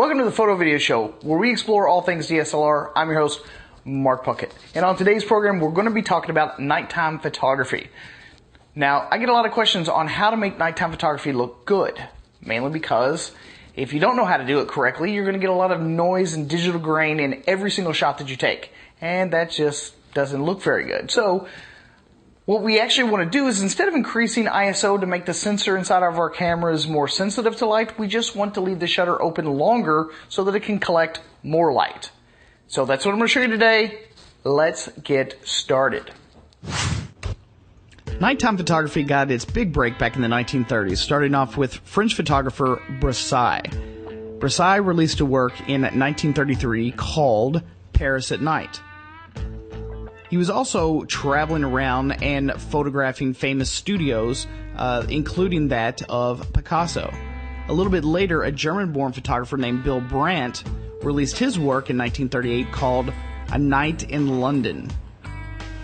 Welcome to the Photo Video Show, where we explore all things DSLR. I'm your host, Mark Puckett. And on today's program, we're going to be talking about nighttime photography. Now, I get a lot of questions on how to make nighttime photography look good, mainly because if you don't know how to do it correctly, you're going to get a lot of noise and digital grain in every single shot that you take. And that just doesn't look very good. So, what we actually want to do is, instead of increasing ISO to make the sensor inside of our cameras more sensitive to light, we just want to leave the shutter open longer so that it can collect more light. So that's what I'm going to show you today. Let's get started. Nighttime photography got its big break back in the 1930s, starting off with French photographer Brassai. Brassai released a work in 1933 called Paris at Night. He was also traveling around and photographing famous studios, including that of Picasso. A little bit later, a German-born photographer named Bill Brandt released his work in 1938 called A Night in London.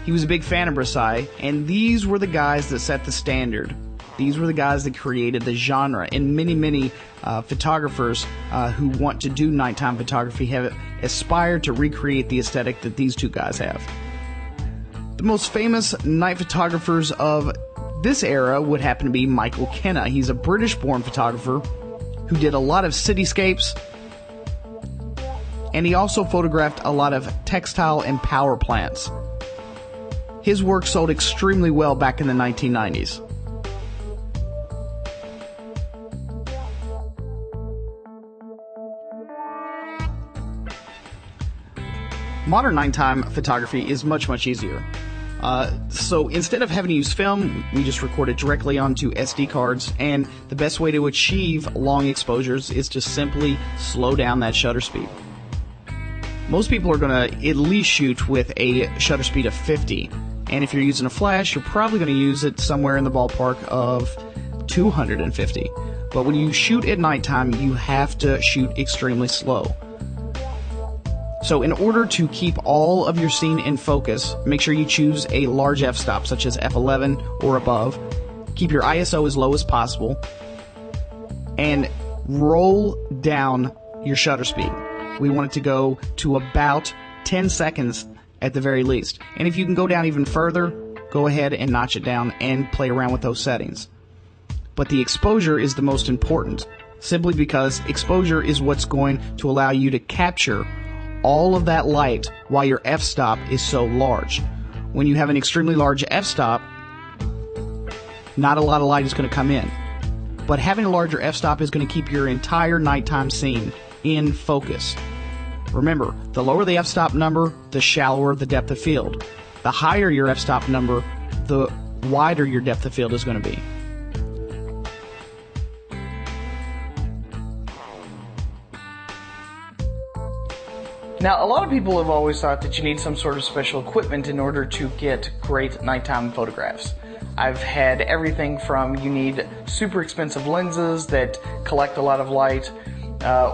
He was a big fan of Brassai, and these were the guys that set the standard. These were the guys that created the genre, and many photographers who want to do nighttime photography have aspired to recreate the aesthetic that these two guys have. The most famous night photographers of this era would happen to be Michael Kenna. He's a British-born photographer who did a lot of cityscapes, and he also photographed a lot of textile and power plants. His work sold extremely well back in the 1990s. Modern nighttime photography is much easier. So instead of having to use film, we just record it directly onto SD cards, and the best way to achieve long exposures is to simply slow down that shutter speed. Most people are going to at least shoot with a shutter speed of 50, and if you're using a flash, you're probably going to use it somewhere in the ballpark of 250. But when you shoot at nighttime, you have to shoot extremely slow. So in order to keep all of your scene in focus, make sure you choose a large f-stop, such as f11 or above. Keep your ISO as low as possible, and roll down your shutter speed. We want it to go to about 10 seconds at the very least. And if you can go down even further, go ahead and notch it down and play around with those settings. But the exposure is the most important, simply because exposure is what's going to allow you to capture all of that light while your f-stop is so large. When you have an extremely large f-stop, not a lot of light is going to come in. But having a larger f-stop is going to keep your entire nighttime scene in focus. Remember, the lower the f-stop number, the shallower the depth of field. The higher your f-stop number, the wider your depth of field is going to be. Now, a lot of people have always thought that you need some sort of special equipment in order to get great nighttime photographs. I've had everything from you need super expensive lenses that collect a lot of light,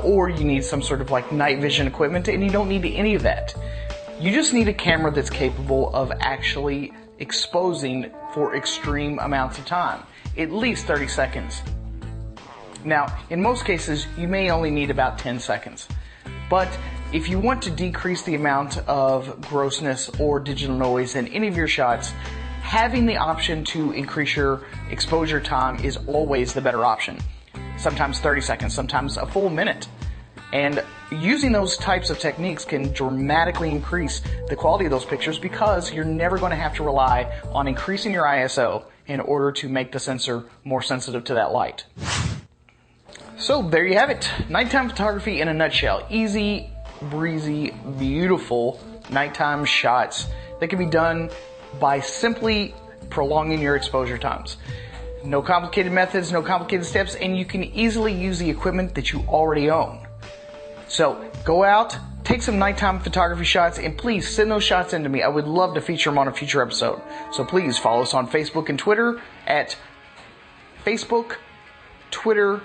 or you need some sort of like night vision equipment, and you don't need any of that. You just need a camera that's capable of actually exposing for extreme amounts of time, at least 30 seconds. Now, in most cases, you may only need about 10 seconds. But if you want to decrease the amount of grossness or digital noise in any of your shots, having the option to increase your exposure time is always the better option. Sometimes 30 seconds, sometimes a full minute. And using those types of techniques can dramatically increase the quality of those pictures, because you're never going to have to rely on increasing your ISO in order to make the sensor more sensitive to that light. So there you have it. Nighttime photography in a nutshell. Easy, breezy, beautiful nighttime shots that can be done by simply prolonging your exposure times. No complicated methods, no complicated steps, and you can easily use the equipment that you already own. So go out, take some nighttime photography shots, and please send those shots in to me. I would love to feature them on a future episode. So please follow us on Facebook and Twitter at Facebook, Twitter,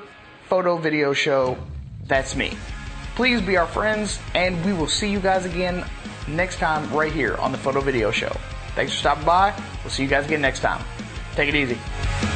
Photo Video Show. That's me. Please be our friends, and we will see you guys again next time right here on the Photo Video Show. Thanks for stopping by. We'll see you guys again next time. Take it easy.